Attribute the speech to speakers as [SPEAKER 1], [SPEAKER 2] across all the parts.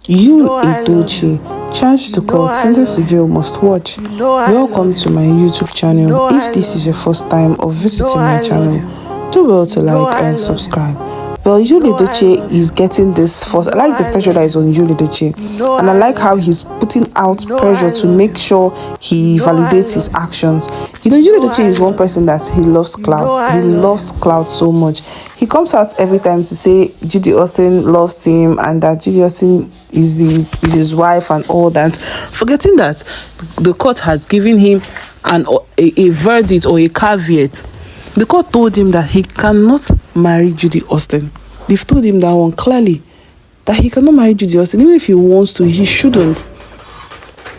[SPEAKER 1] Yul Edochie, charged to court, sentenced to jail, must watch. Welcome to my YouTube channel. If this is your first time of visiting my channel, do well to like and subscribe. Well, Yul Edochie is getting this first. I like the pressure that is on Yul Edochie, and I like how he's putting out pressure to make sure he validates his actions. You know, Yul Edochie is one person that he loves clout. He loves clout so much. He comes out every time to say Judy Austin loves him and that Judy Austin is his wife and all that, forgetting that the court has given him a verdict or a caveat. The court told him that he cannot marry Judy Austin. They've told him that one clearly, that he cannot marry Judy Austin. Even if he wants to, he shouldn't.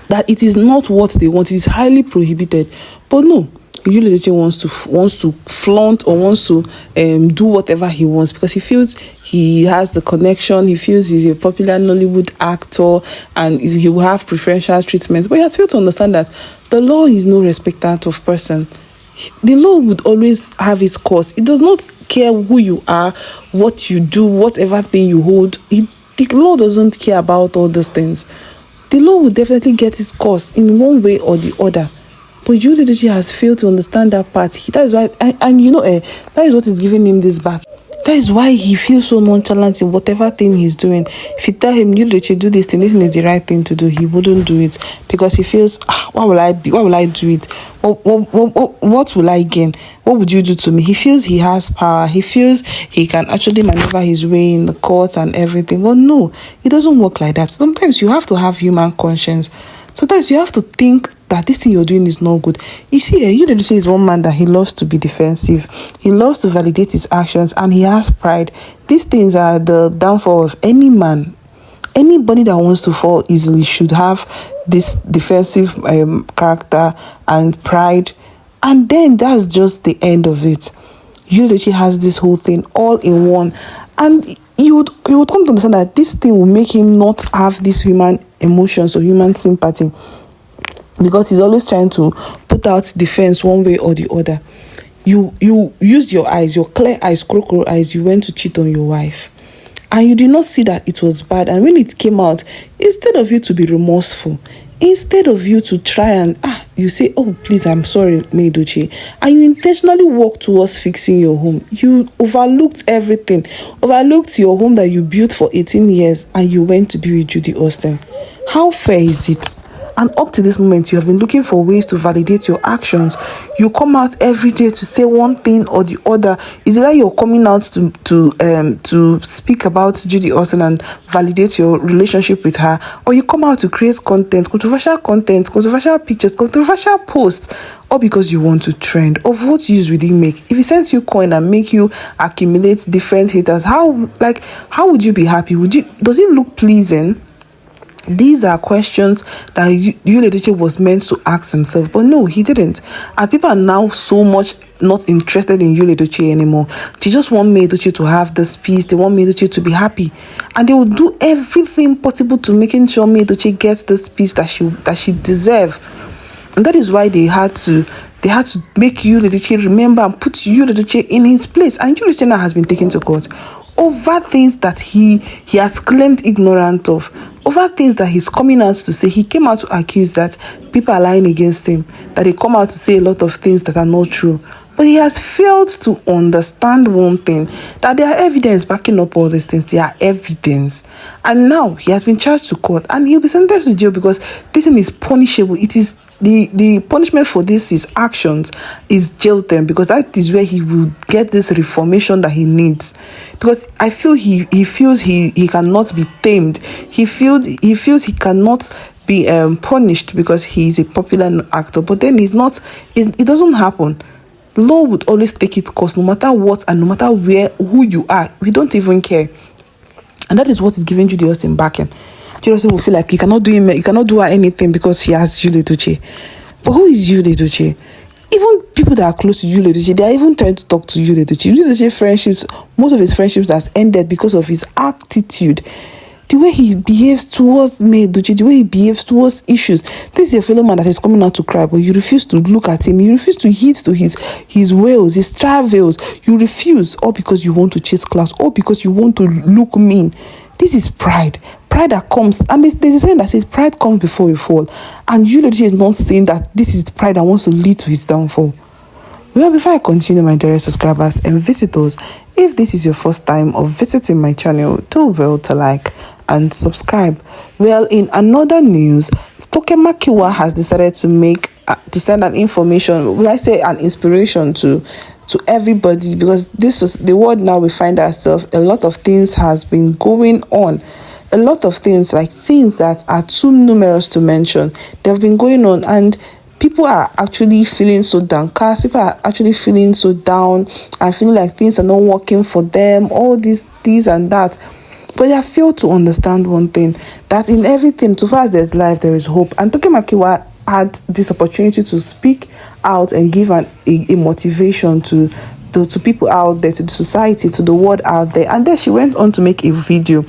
[SPEAKER 1] That it is not what they want. It is highly prohibited. But no, Yul Edochie wants to flaunt or wants to do whatever he wants because he feels he has the connection. He feels he's a popular Nollywood actor and he will have preferential treatment. But he has failed to understand that the law is no respecter of person. The law would always have its course. It does not care who you are, what you do, whatever thing you hold. The law doesn't care about all those things. The law will definitely get its course in one way or the other. But Yul Edochie has failed to understand that part. That is why, and you know, that is what is giving him this back. That is why he feels so nonchalant in whatever thing he's doing. If you tell him, Yul Edochie, do this thing is the right thing to do, he wouldn't do it because he feels, why will I do it? What will I gain? What would you do to me? He feels he has power. He feels he can actually maneuver his way in the court and everything. Well, no, it doesn't work like that. Sometimes you have to have human conscience. Sometimes you have to think that this thing you're doing is not good. You see, Yul Edochie is one man that he loves to be defensive. He loves to validate his actions and he has pride. These things are the downfall of any man. Anybody that wants to fall easily should have this defensive character and pride. And then that's just the end of it. Yul Edochie has this whole thing all in one. And you would come to understand that this thing will make him not have these human emotions or human sympathy. Because he's always trying to put out defense one way or the other. You used your eyes, your clear eyes, crocodile eyes, you went to cheat on your wife. And you did not see that it was bad. And when it came out, instead of you to be remorseful, instead of you to try and, you say, oh, please, I'm sorry, Edochie. And you intentionally walk towards fixing your home. You overlooked everything. Overlooked your home that you built for 18 years and you went to be with Judy Austin. How fair is it? And up to this moment, you have been looking for ways to validate your actions. You come out every day to say one thing or the other. Is it that you're coming out to speak about Judy Austin and validate your relationship with her? Or you come out to create controversial pictures, controversial posts, or because you want to trend? Of what use will it make? If he sends you coin and make you accumulate different haters, how would you be happy? Does it look pleasing? These are questions that Yul Edochie was meant to ask himself, but no, he didn't. And people are now so much not interested in Yul Edochie anymore. They just want Edochie to have this peace. They want Edochie to be happy, and they will do everything possible to making sure Edochie gets this peace that she deserves. And that is why they had to make Yul Edochie remember and put Yul Edochie in his place. And Yul Edochie now has been taken to court over things that he has claimed ignorant of, over things that he's coming out to say. He came out to accuse that people are lying against him, that they come out to say a lot of things that are not true. But he has failed to understand one thing, that there are evidence backing up all these things. There are evidence. And now he has been charged to court and he'll be sentenced to jail because this thing is punishable. It is the punishment for this, his actions, is jail term, because that is where he will get this reformation that he needs. Because I feel he feels he cannot be tamed. He feels he cannot be punished because he is a popular actor. But then it doesn't happen. The law would always take its course, no matter what and no matter who you are. We don't even care. And that is what is giving Judy Austin backing. Judy Austin will feel like he cannot do her anything because she has Yul Edochie. But who is Yul Edochie? Even people that are close to Yul Edochie, they are even trying to talk to Yul Edochie. Yul Edochie friendships, most of his friendships has ended because of his attitude. The way he behaves towards Edochie, the way he behaves towards issues. This is a fellow man that is coming out to cry, but you refuse to look at him. You refuse to heed to his wails, his travails. You refuse, all because you want to chase clout, all because you want to look mean. This is pride. pride that comes, and there's a saying that says pride comes before a fall, and Yul Edochie is not saying that this is pride that wants to lead to his downfall. Well, before I continue, my dear subscribers and visitors, if this is your first time of visiting my channel, do well to like and subscribe. Well, in another news, Tokemakiwa has decided to send an information, will I say an inspiration to everybody, because this is the world now we find ourselves. A lot of things has been going on. A lot of things, like things that are too numerous to mention, they've been going on, and people are actually feeling so downcast. People are actually feeling so down and feeling like things are not working for them, all this and that. But they have failed to understand one thing, that in everything, so far as there's life, there is hope. And Tokemakiwa had this opportunity to speak out and give a motivation to people out there, to the society, to the world out there. And then she went on to make a video.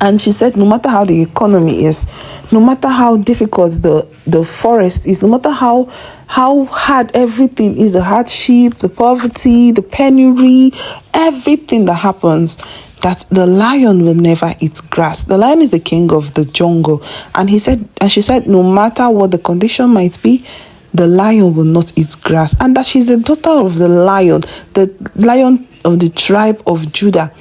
[SPEAKER 1] And she said, no matter how the economy is, no matter how difficult the forest is, no matter how hard everything is, the hardship, the poverty, the penury, everything that happens, that the lion will never eat grass. The lion is the king of the jungle. And she said, no matter what the condition might be, the lion will not eat grass. And that she's the daughter of the lion of the tribe of Judah.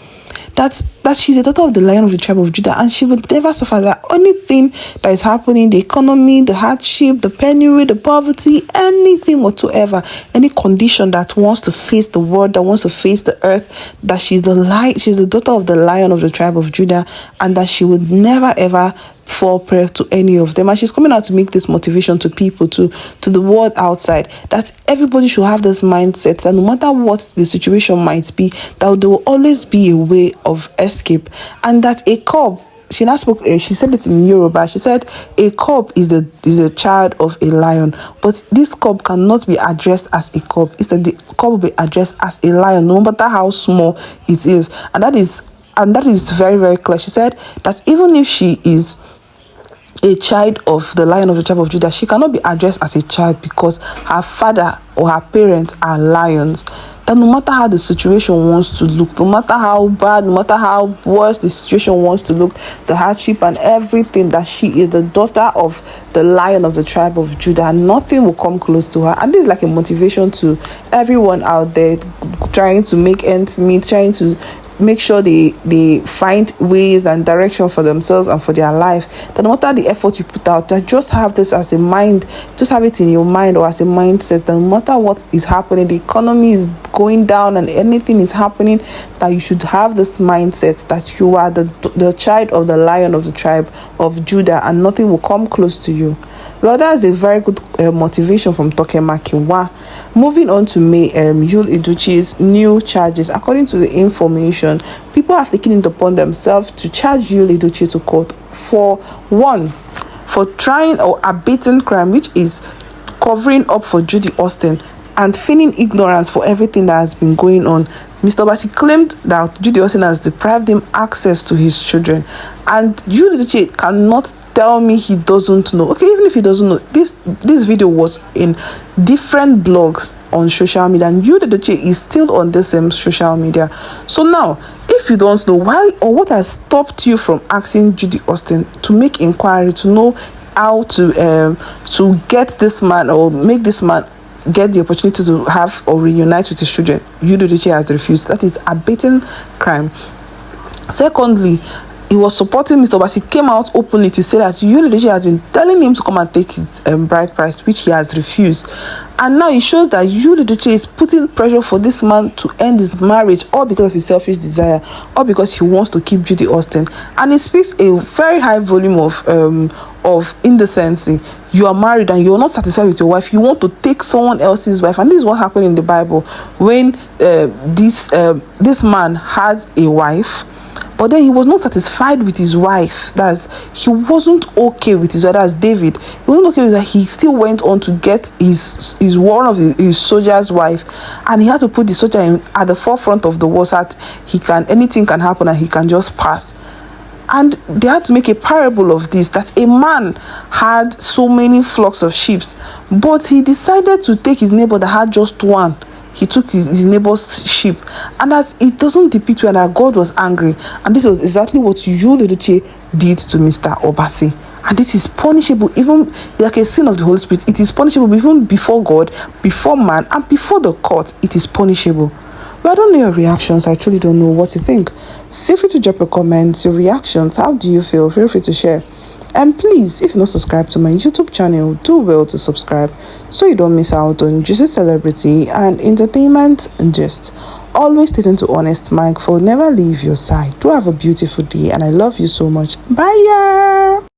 [SPEAKER 1] That she's a daughter of the lion of the tribe of Judah, and she would never suffer that anything that is happening, the economy, the hardship, the penury, the poverty, anything whatsoever, any condition that wants to face the world, that wants to face the earth, that she's the daughter of the lion of the tribe of Judah, and that she would never ever fall prey to any of them. And she's coming out to make this motivation to people, to the world outside, that everybody should have this mindset that no matter what the situation might be, that there will always be a way of escape. And that a cub, she said it in Yoruba, she said a cub is a child of a lion, but this cub cannot be addressed as a cub. Instead, the cub will be addressed as a lion, no matter how small it is. And that is very, very clear. She said that even if she is a child of the lion of the tribe of Judah, she cannot be addressed as a child because her father or her parents are lions. That no matter how the situation wants to look, no matter how bad, no matter how worse the situation wants to look, the hardship and everything, that she is the daughter of the lion of the tribe of Judah, and nothing will come close to her. And this is like a motivation to everyone out there trying to make ends meet, trying to make sure they find ways and direction for themselves and for their life. That no matter the effort you put out, that just have this as a mind, just have it in your mind or as a mindset, that no matter what is happening, the economy is going down and anything is happening, that you should have this mindset that you are the child of the lion of the tribe of Judah, and nothing will come close to you. Well, that's a very good motivation from Tokemakiwa. Moving on to Yul Edochie's new charges. According to the information, people have taken it upon themselves to charge Yul Edochie to court for trying or abating crime, which is covering up for Judy Austin and feigning ignorance for everything that has been going on. Mr. Obasi claimed that Judy Austin has deprived him access to his children, and Yul Edochie cannot tell me he doesn't know. Okay, even if he doesn't know, this video was in different blogs on social media, and Yul Edochie is still on the same social media. So now, if you don't know why or what has stopped you from asking Judy Austin to make inquiry to know how to get this man or make this man get the opportunity to have or reunite with his children, Yul Edochie has refused. That is abating crime. Secondly, he was supporting Mr. Obasi, came out openly to say that Yul Edochie has been telling him to come and take his bride price, which he has refused. And now it shows that Yul Edochie is putting pressure for this man to end his marriage, all because of his selfish desire, or because he wants to keep Judy Austin. And it speaks a very high volume of indecency. You are married and you're not satisfied with your wife. You want to take someone else's wife. And this is what happened in the Bible when this man had a wife, but then he was not satisfied with his wife. That's, he wasn't okay with his wife. That's David. He wasn't okay with that. He still went on to get his his soldier's wife, and he had to put the soldier at the forefront of the war so that anything can happen and he can just pass. And they had to make a parable of this, that a man had so many flocks of sheep, but he decided to take his neighbor that had just one. he took his neighbor's sheep, and that it doesn't depict where that God was angry. And this was exactly what Yul Edochie did to Mr. Obasi. And this is punishable, even like a sin of the Holy Spirit. It is punishable even before God, before man, and before the court. It is punishable. But I don't know your reactions. I truly don't know what you think. Feel free to drop your comments, your reactions. How do you feel? Feel free to share. And please, if you're not subscribed to my YouTube channel, do well to subscribe so you don't miss out on juicy celebrity and entertainment and gist. Always listen to Honest Mike for never leave your side. Do have a beautiful day, and I love you so much. Bye, y'all.